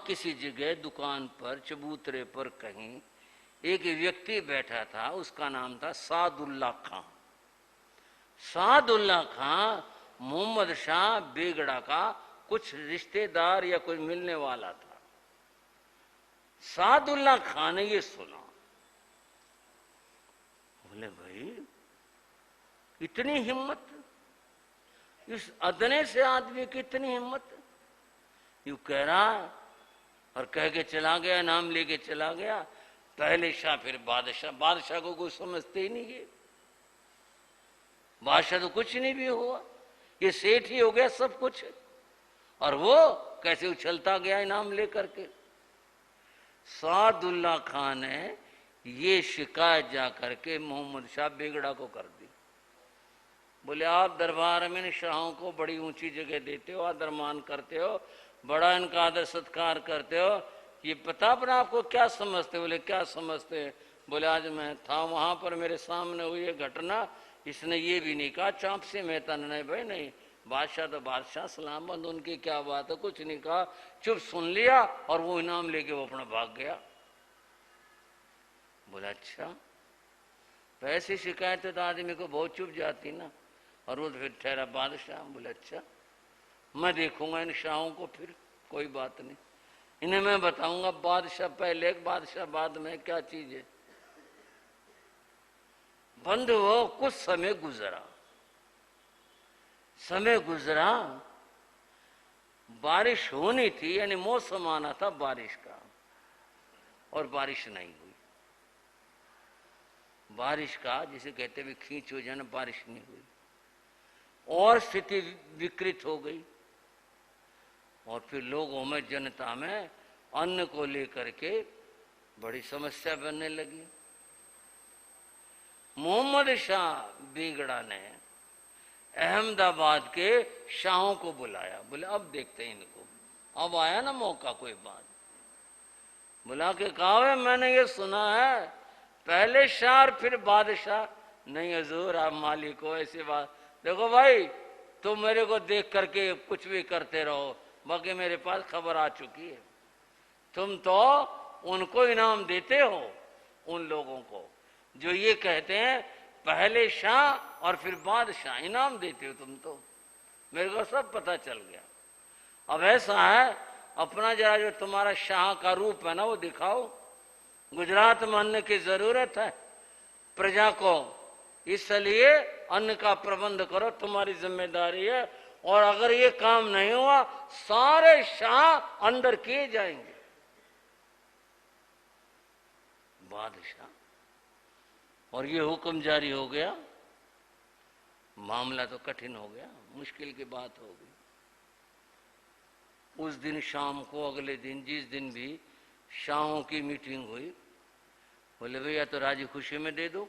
किसी जगह दुकान पर चबूतरे पर कहीं एक व्यक्ति बैठा था, उसका नाम था सादुल्ला खां। सादुल्ला खां मोहम्मद शाह बेगड़ा का कुछ रिश्तेदार या कुछ मिलने वाला था। सादुल्ला खां ने ये सुना, बोले भाई इतनी हिम्मत, इस अदने से आदमी की इतनी हिम्मत। यूं कह रहा और कह के चला गया, नाम लेके चला गया। पहले शाह फिर बादशाह। बादशाह को कोई समझते ही नहीं है, बादशाह तो कुछ नहीं भी हुआ, ये सेठ ही हो गया सब कुछ। और वो कैसे उछलता गया इनाम लेकर के। सादुल्ला खान ने ये शिकायत जा करके मोहम्मद शाह बेगड़ा को कर दी। बोले आप दरबार में इन शाहों को बड़ी ऊंची जगह देते हो, आदर मान करते हो, बड़ा इनका आदर सत्कार करते हो, ये पता अपना आपको क्या समझते? बोले क्या समझते? बोले आज मैं था वहां पर, मेरे सामने हुई ये घटना, इसने ये भी नहीं कहा चाँप से मैं तन नहीं भाई नहीं, बादशाह तो बादशाह सलामत, उनकी क्या बात है, कुछ नहीं कहा, चुप सुन लिया और वो इनाम लेके वो अपना भाग गया। बोला अच्छा, तो ऐसी शिकायतें तो आदमी को बहुत चुप जाती ना। और वो फिर ठहरा बादशाह। बोले अच्छा, मैं देखूंगा इन शाहों को, फिर कोई बात नहीं, इन्हें मैं बताऊंगा बादशाह पहले बादशाह बाद में क्या चीज है। बंद हो, कुछ समय गुजरा। समय गुजरा, बारिश होनी थी, यानी मौसम आना था बारिश का, और बारिश नहीं हुई। बारिश का जिसे कहते हुए खींच हो जाना, बारिश नहीं हुई और स्थिति विकृत हो गई। और फिर लोगों में, जनता में अन्न को लेकर के बड़ी समस्या बनने लगी। मोहम्मद शाह बेगड़ा ने अहमदाबाद के शाहों को बुलाया। बोले अब देखते हैं इनको, अब आया ना मौका कोई बात। बुला के कहा मैंने ये सुना है पहले शाह फिर बादशाह। नहीं हजूर आप मालिक हो, ऐसी बात। देखो भाई तुम मेरे को देख करके कुछ भी करते रहो, बाकी मेरे पास खबर आ चुकी है। तुम तो उनको इनाम देते हो, उन लोगों को जो ये कहते हैं पहले शाह और फिर बादशाह, इनाम देते हो तुम तो, मेरे को सब पता चल गया। अब ऐसा है, अपना जरा जो तुम्हारा शाह का रूप है ना वो दिखाओ। गुजरात में अन्न की जरूरत है प्रजा को, इसलिए अन्न का प्रबंध करो, तुम्हारी जिम्मेदारी है। और अगर ये काम नहीं हुआ सारे शाह अंदर किए जाएंगे। बादशाह, और ये हुक्म जारी हो गया। मामला तो कठिन हो गया, मुश्किल की बात हो गई। उस दिन शाम को, अगले दिन जिस दिन भी शाहों की मीटिंग हुई, बोले भैया तो राजी खुशी में दे दो,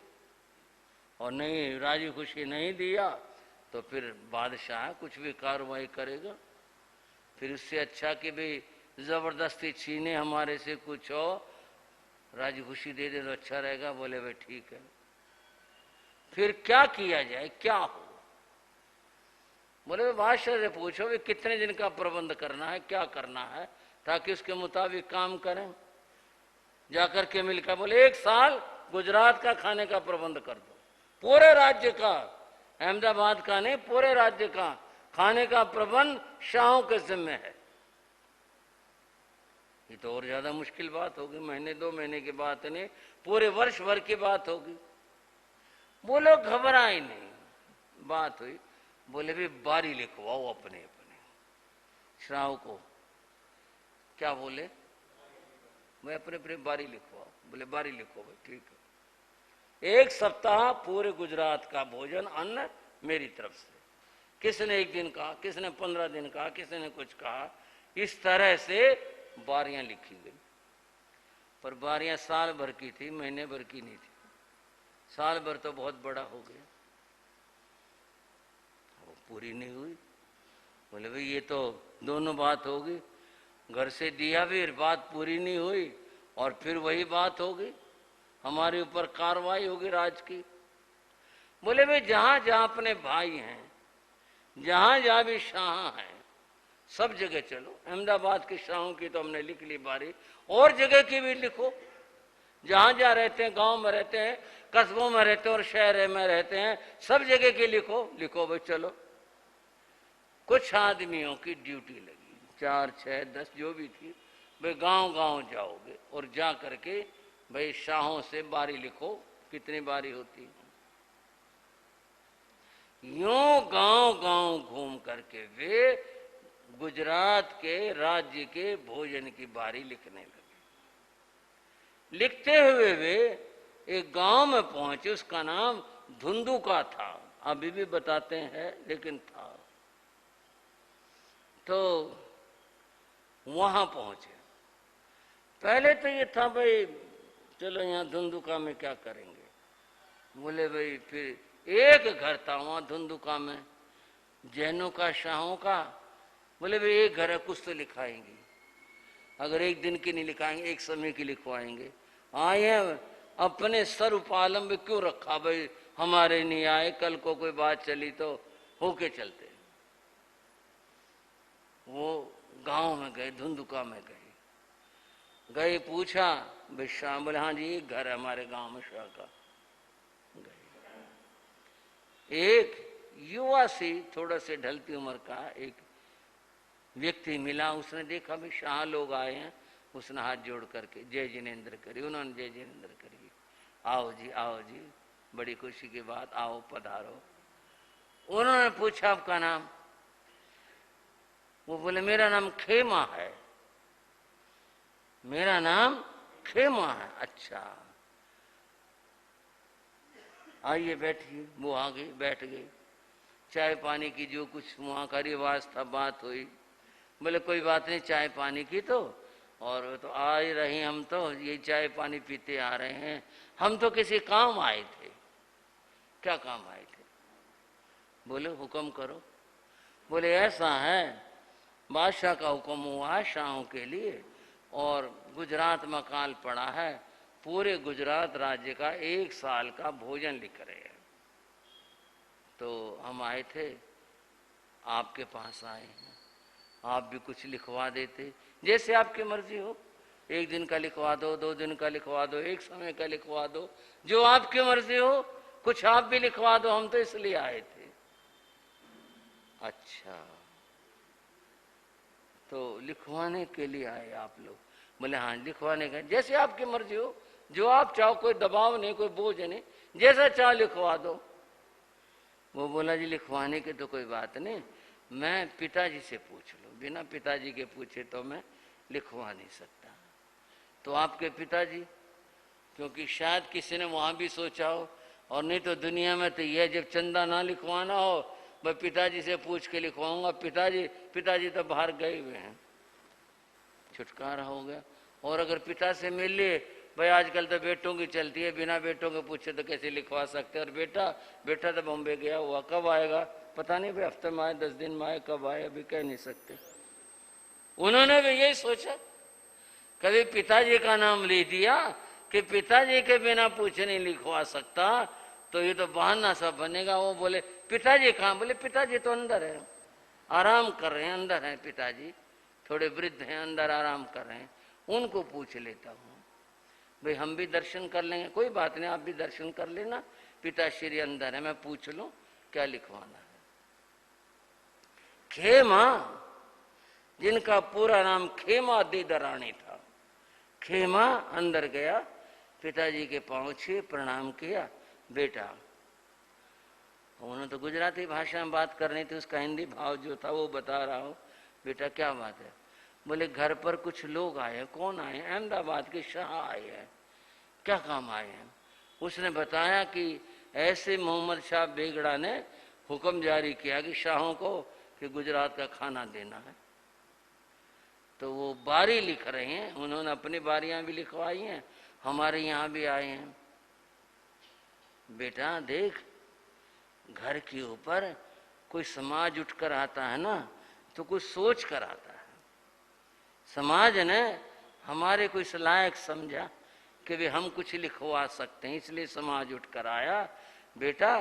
और नहीं राजी खुशी नहीं दिया तो फिर बादशाह कुछ भी कार्रवाई करेगा। फिर उससे अच्छा कि भाई जबरदस्ती छीने हमारे से कुछ हो, राजी खुशी दे दे तो अच्छा रहेगा। बोले भाई ठीक है। फिर क्या किया जाए, क्या हो? बोले बादशाह से पूछो भी कितने दिन का प्रबंध करना है, क्या करना है, ताकि उसके मुताबिक काम करें। जाकर के मिलकर बोले 1 साल गुजरात का खाने का प्रबंध कर दो, पूरे राज्य का, अहमदाबाद का नहीं, पूरे राज्य का खाने का प्रबंध शाहों के जिम्मे है। ये तो और ज्यादा मुश्किल बात होगी, महीने 2 महीने की बात नहीं, पूरे वर्ष भर की बात होगी। बोलो घबराए नहीं, बात हुई। बोले भी बारी लिखवाओ अपने अपने श्राव को। क्या बोले? मैं अपने अपने बारी लिखवाओ। बोले बारी लिखो भाई, ठीक है। 1 सप्ताह पूरे गुजरात का भोजन अन्न मेरी तरफ से। किसने 1 दिन कहा, किसने 15 दिन कहा, किसी ने कुछ कहा। इस तरह से बारियां लिखी गई। पर बारियां साल भर की थी, महीने भर की नहीं थी। साल भर तो बहुत बड़ा हो गया, वो पूरी नहीं हुई। बोले भाई ये तो दोनों बात होगी, घर से दिया भी बात पूरी नहीं हुई, और फिर वही बात होगी, हमारे ऊपर कार्रवाई होगी राज की। बोले भाई जहां जहां अपने भाई हैं, जहां जहां भी शाह हैं, सब जगह चलो, अहमदाबाद के शाहों की तो हमने लिख ली बारी, और जगह की भी लिखो, जहां जहां रहते हैं, गांव में रहते हैं, कस्बों में रहते हैं और शहर में रहते हैं, सब जगह की लिखो। लिखो भाई चलो। कुछ आदमियों की ड्यूटी लगी, 4, 6, 10 जो भी थी, भाई गांव गांव जाओगे और जा करके भाई शाहों से बारी लिखो, कितनी बारी होती है। यूं गांव गांव घूम करके वे गुजरात के राज्य के भोजन की बारी लिखने लगे। लिखते हुए वे एक गांव में पहुंचे, उसका नाम धुंधुका था, अभी भी बताते हैं लेकिन था। तो वहां पहुंचे। पहले तो ये था भाई चलो यहाँ धुंधुका में क्या करेंगे। बोले भाई फिर एक घर था वहां धुंधुका में, जैनों का, शाहों का। बोले भाई एक घर है, कुछ तो लिखाएंगे, अगर एक दिन की नहीं लिखाएंगे एक समय की लिखवाएंगे। आए हैं अपने सर उपालम में क्यों रखा भाई, हमारे नहीं आए, कल को कोई बात चली तो होके चलते। वो गांव में गए, धुंधुका में गए, पूछा भाई शाह, बोले हाँ जी एक घर है हमारे गांव में शाह का। गए, एक युवा सी थोड़ा से ढलती उम्र का एक व्यक्ति मिला, उसने देखा भाई शाह लोग आए हैं, उसने हाथ जोड़ करके जय जिनेन्द्र करी, उन्होंने जय जिनेन्द्र करी, आओ जी बड़ी खुशी की बात, आओ पधारो। उन्होंने पूछा आपका नाम? वो बोले मेरा नाम खेमा है। मेरा नाम खेमा है। अच्छा आइए बैठिए। वो आ गई, बैठ गई, चाय पानी की जो कुछ वहां का रिवाज था बात हुई। बोले कोई बात नहीं, चाय पानी की तो, और तो आ ही रही, हम तो ये चाय पानी पीते आ रहे हैं, हम तो किसी काम आए थे। क्या काम आए थे? बोले हुक्म करो। बोले ऐसा है, बादशाह का हुक्म हुआ है शाहों के लिए, और गुजरात में काल पड़ा है, पूरे गुजरात राज्य का 1 साल का भोजन लिख रहे हैं, तो हम आए थे, आपके पास आए हैं, आप भी कुछ लिखवा देते, जैसे आपकी मर्जी हो, 1 दिन का लिखवा दो, 2 दिन का लिखवा दो, 1 समय का लिखवा दो, जो आपकी मर्जी हो, कुछ आप भी लिखवा दो, हम तो इसलिए आए थे। अच्छा तो लिखवाने के लिए आए आप लोग? बोले हाँ लिखवाने का, जैसे आपकी मर्जी हो, जो आप चाहो, कोई दबाव नहीं, कोई बोझ नहीं, जैसा चाहो लिखवा दो। वो बोला जी लिखवाने की तो कोई बात नहीं, मैं पिताजी से पूछ लूं, बिना पिताजी के पूछे तो मैं लिखवा नहीं सकता। तो आपके पिताजी, क्योंकि शायद किसी ने वहां भी सोचा हो, और नहीं तो दुनिया में तो यह जब चंदा ना लिखवाना हो मैं पिताजी से पूछ के लिखवाऊंगा, पिताजी तो बाहर गए हुए हैं, छुटकारा हो गया। और अगर पिता से मिल लिए, भाई आजकल तो बेटों की चलती है, बिना बेटों के पूछे तो कैसे लिखवा सकते। और बेटा तो बॉम्बे गया हुआ, कब आएगा पता नहीं, भाई हफ्ते में आए, 10 दिन में आए, कब आए अभी कह नहीं सकते। उन्होंने भी यही सोचा, कभी पिताजी का नाम ले दिया कि पिताजी के बिना पूछे नहीं लिखवा सकता, तो ये तो बहाना सा बनेगा। वो बोले पिताजी कहाँ? बोले पिताजी तो अंदर है, आराम कर रहे हैं, अंदर हैं पिताजी, थोड़े वृद्ध हैं, अंदर आराम कर रहे हैं, उनको पूछ लेता हूँ। भाई हम भी दर्शन कर लेंगे, कोई बात नहीं, आप भी दर्शन कर लेना, पिताश्री अंदर है, मैं पूछ लूं क्या लिखवाना है। खेमा, जिनका पूरा नाम खेमा दीदरानी था, खेमा अंदर गया, पिताजी के पांव छुए, प्रणाम किया, बेटा। उन्होंने तो गुजराती भाषा में बात करनी थी, उसका हिंदी भाव जो था वो बता रहा हूँ। बेटा क्या बात है? बोले घर पर कुछ लोग आए हैं। कौन आए हैं? अहमदाबाद के शाह आए हैं। क्या काम आए हैं? उसने बताया कि ऐसे मोहम्मद शाह बेगड़ा ने हुक्म जारी किया कि शाहों को कि गुजरात का खाना देना है। तो वो बारी लिख रहे हैं, उन्होंने अपनी बारियां भी लिखवाई हैं, हमारे यहाँ भी आए हैं। बेटा देख, घर के ऊपर कोई समाज उठकर आता है ना, तो कुछ सोच कर आता है। समाज ने हमारे को इस लायक समझा कि वे हम कुछ लिखवा सकते हैं, इसलिए समाज उठकर आया। बेटा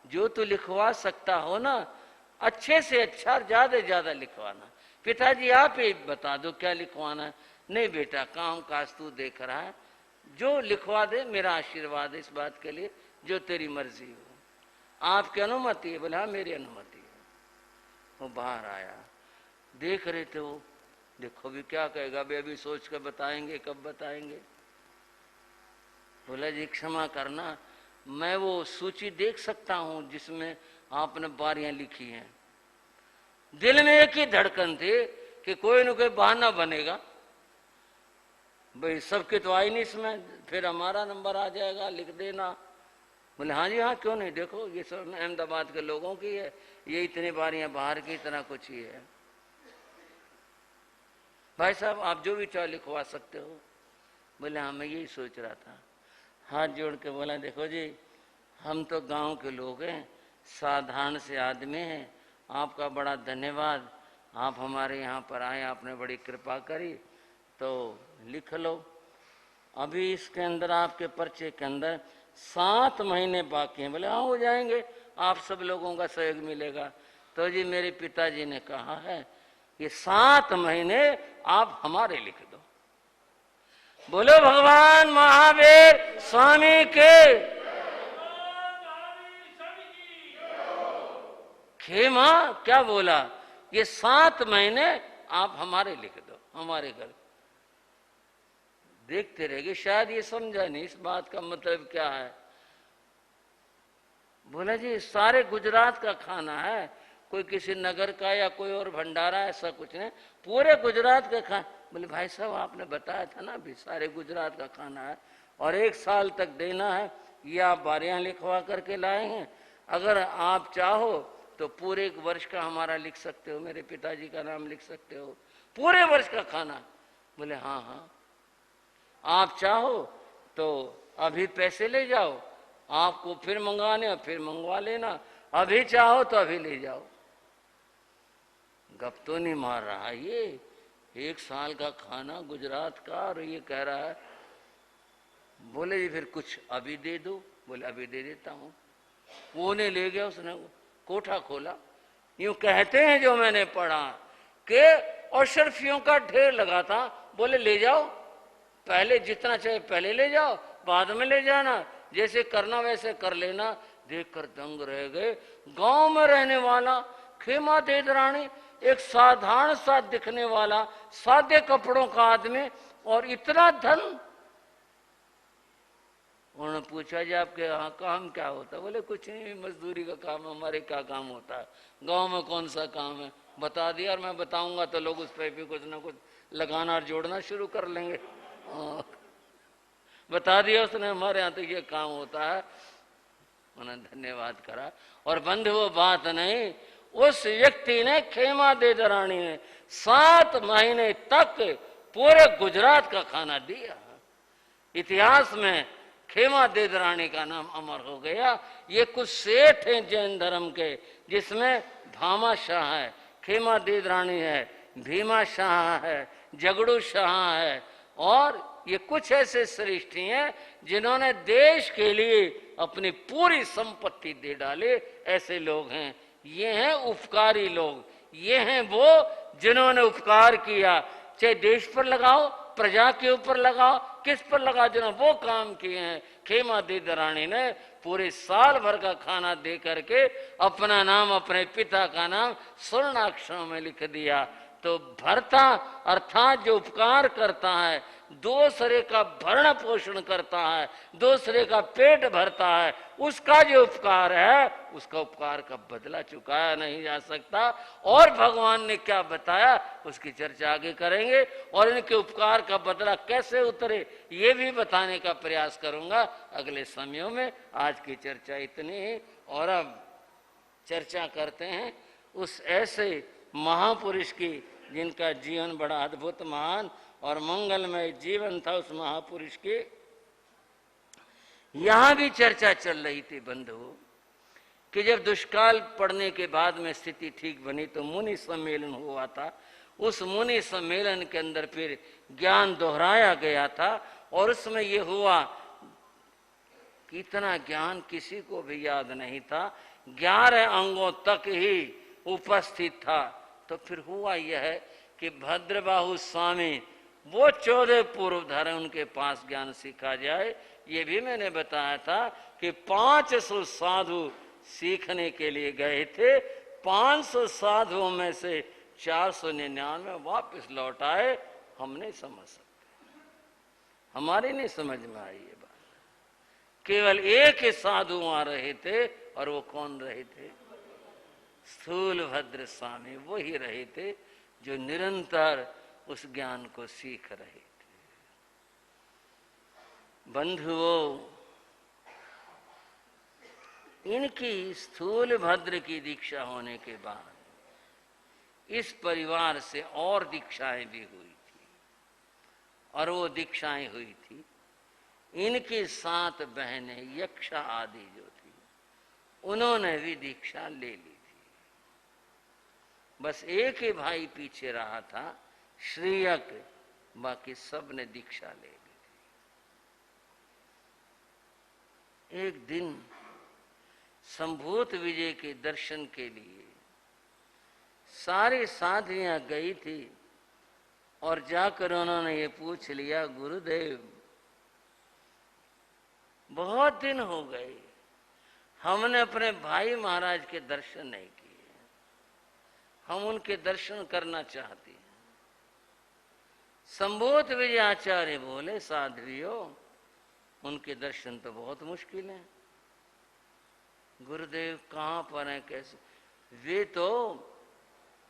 जो तू लिखवा सकता हो ना, अच्छे से अच्छा और ज्यादा ज्यादा लिखवाना। पिताजी आप ही बता दो क्या लिखवाना है। नहीं बेटा, काम काज तू देख रहा है, जो लिखवा दे मेरा आशीर्वाद है इस बात के लिए, जो तेरी मर्जी हो। आपकी अनुमति है? बोला मेरी अनुमति है। वो बाहर आया, देख रहे थे वो, देखो भी क्या कहेगा, वे अभी सोच कर बताएंगे, कब बताएंगे। बोला जी क्षमा करना, मैं वो सूची देख सकता हूं जिसमें आपने बारियां लिखी हैं। दिल में एक ही धड़कन थी कि कोई न कोई बहाना बनेगा, भाई सबके तो आई नहीं इसमें, फिर हमारा नंबर आ जाएगा, लिख देना। बोले हाँ जी हाँ, क्यों नहीं, देखो ये सब अहमदाबाद के लोगों की है, ये इतनी बारियां बाहर की इतना कुछ ही है। भाई साहब आप जो भी चाहे लिखवा सकते हो। बोले हाँ मैं यही सोच रहा था। हाथ जोड़ के बोला देखो जी, हम तो गांव के लोग हैं, साधारण से आदमी हैं, आपका बड़ा धन्यवाद, आप हमारे यहाँ पर आए, आपने बड़ी कृपा करी, तो लिख लो। अभी इसके अंदर आपके पर्चे के अंदर 7 महीने बाकी हैं। बोले हाँ हो जाएंगे, आप सब लोगों का सहयोग मिलेगा। तो जी मेरे पिताजी ने कहा है ये 7 महीने आप हमारे लिख दो। बोलो भगवान महावीर स्वामी के। खेमा क्या बोला, ये 7 महीने आप हमारे लिख दो, हमारे घर। देखते रहेंगे, शायद ये समझा नहीं इस बात का मतलब क्या है। बोला जी सारे गुजरात का खाना है, कोई किसी नगर का या कोई और भंडारा, ऐसा कुछ नहीं, पूरे गुजरात का खाना। बोले भाई साहब आपने बताया था ना अभी सारे गुजरात का खाना है और 1 साल तक देना है, ये आप बारियां लिखवा करके लाए हैं। अगर आप चाहो तो पूरे 1 वर्ष का हमारा लिख सकते हो, मेरे पिताजी का नाम लिख सकते हो, पूरे वर्ष का खाना। बोले हाँ हाँ, आप चाहो तो अभी पैसे ले जाओ, आपको फिर मंगवाने फिर मंगवा लेना, अभी चाहो तो अभी ले जाओ। गप तो नहीं मार रहा ये, 1 साल का खाना गुजरात का, और ये कह रहा है। बोले जी फिर कुछ अभी दे दो। बोले अभी दे देता हूँ। वो ने ले गया, उसने कोठा खोला। यूं कहते हैं जो मैंने पढ़ा कि अशरफियों का ढेर लगा था। बोले ले जाओ, पहले जितना चाहे पहले ले जाओ, बाद में ले जाना, जैसे करना वैसे कर लेना। देखकर दंग रह गए। गांव में रहने वाला खेमा देदरानी, एक साधारण सा दिखने वाला सादे कपड़ों का आदमी, और इतना धन। उन्होंने पूछा जी आपके यहाँ काम क्या होता है? बोले कुछ नहीं, मजदूरी का काम है, हमारे क्या काम होता है, गांव में कौन सा काम है। बता दिया, और मैं बताऊंगा तो लोग उस पर भी कुछ ना कुछ लगाना और जोड़ना शुरू कर लेंगे। बता दिया उसने, हमारे यहाँ तो ये काम होता है। उन्होंने धन्यवाद करा। और बंधु वो बात नहीं, उस व्यक्ति ने, खेमा देदरानी ने 7 महीने तक पूरे गुजरात का खाना दिया। इतिहास में खेमा देदरानी का नाम अमर हो गया। ये कुछ सेठ हैं जैन धर्म के, जिसमें भामा शाह है, खेमा देदरानी है, भीमा शाह है, जगड़ू शाह है, और ये कुछ ऐसे श्रेष्ठी हैं जिन्होंने देश के लिए अपनी पूरी संपत्ति दे डाले। ऐसे लोग हैं, ये हैं उपकारी लोग, ये हैं वो जिन्होंने उपकार किया, चाहे देश पर लगाओ, प्रजा के ऊपर लगाओ, किस पर लगा, जिन्होंने वो काम किए हैं। खेमा देदरानी ने पूरे साल भर का खाना दे करके अपना नाम, अपने पिता का नाम स्वर्णाक्षरों में लिख दिया। तो भरता अर्थात जो उपकार करता है, दूसरे का भरण पोषण करता है, दूसरे का पेट भरता है, उसका जो उपकार है, उसका उपकार का बदला चुकाया नहीं जा सकता। और भगवान ने क्या बताया उसकी चर्चा आगे करेंगे, और इनके उपकार का बदला कैसे उतरे ये भी बताने का प्रयास करूंगा अगले समयों में। आज की चर्चा इतनी ही, और अब चर्चा करते हैं उस ऐसे महापुरुष की जिनका जीवन बड़ा अद्भुत, महान और मंगलमय जीवन था। उस महापुरुष के यहां भी चर्चा चल रही थी बंधु, कि जब दुष्काल पड़ने के बाद में स्थिति ठीक बनी तो मुनि सम्मेलन हुआ था। उस मुनि सम्मेलन के अंदर फिर ज्ञान दोहराया गया था, और उसमें यह हुआ कि इतना ज्ञान किसी को भी याद नहीं था। 11 अंगों तक ही उपस्थित था। तो फिर हुआ यह है कि भद्रबाहु स्वामी वो 14 पूर्वधर उनके पास ज्ञान सीखा जाए। ये भी मैंने बताया था कि 500 साधु सीखने के लिए गए थे। 500 साधुओं में से 499 वापस लौट आए। हम नहीं समझ सकते, हमारी नहीं समझ में आई ये बात। केवल एक ही साधु वहां रहे थे, और वो कौन रहे थे? स्थूल भद्र स्वामी वही रहे थे जो निरंतर उस ज्ञान को सीख रहे थे। बंधुओं, इनकी स्थूल भद्र की दीक्षा होने के बाद इस परिवार से और दीक्षाएं भी हुई थी, और वो दीक्षाएं हुई थी इनकी 7 बहनें यक्षा आदि जो थी, उन्होंने भी दीक्षा ले ली थी। बस एक ही भाई पीछे रहा था, श्रीयक, बाकी सब ने दीक्षा ले ली थी। एक दिन संभूत विजय के दर्शन के लिए सारी साधवियां गई थी, और जाकर उन्होंने ये पूछ लिया, गुरुदेव बहुत दिन हो गए, हमने अपने भाई महाराज के दर्शन नहीं किए, हम उनके दर्शन करना चाहते हैं। संभूत विजय आचार्य बोले, साध्वियों उनके दर्शन तो बहुत मुश्किल है। गुरुदेव कहाँ पर हैं, कैसे? वे तो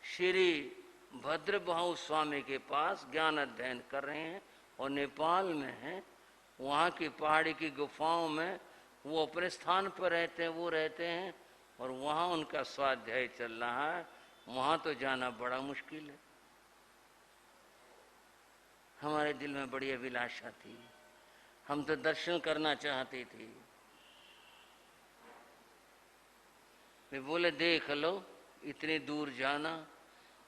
श्री भद्रबाहु स्वामी के पास ज्ञान अध्ययन कर रहे हैं, और नेपाल में हैं, वहाँ की पहाड़ी की गुफाओं में वो अपने स्थान पर रहते हैं, वो रहते हैं, और वहाँ उनका स्वाध्याय चल रहा है। वहाँ तो जाना बड़ा मुश्किल है। हमारे दिल में बड़ी अभिलाषा थी, हम तो दर्शन करना चाहते थे। वे बोले, देख लो, इतनी दूर जाना,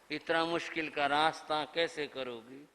इतना मुश्किल का रास्ता कैसे करोगी?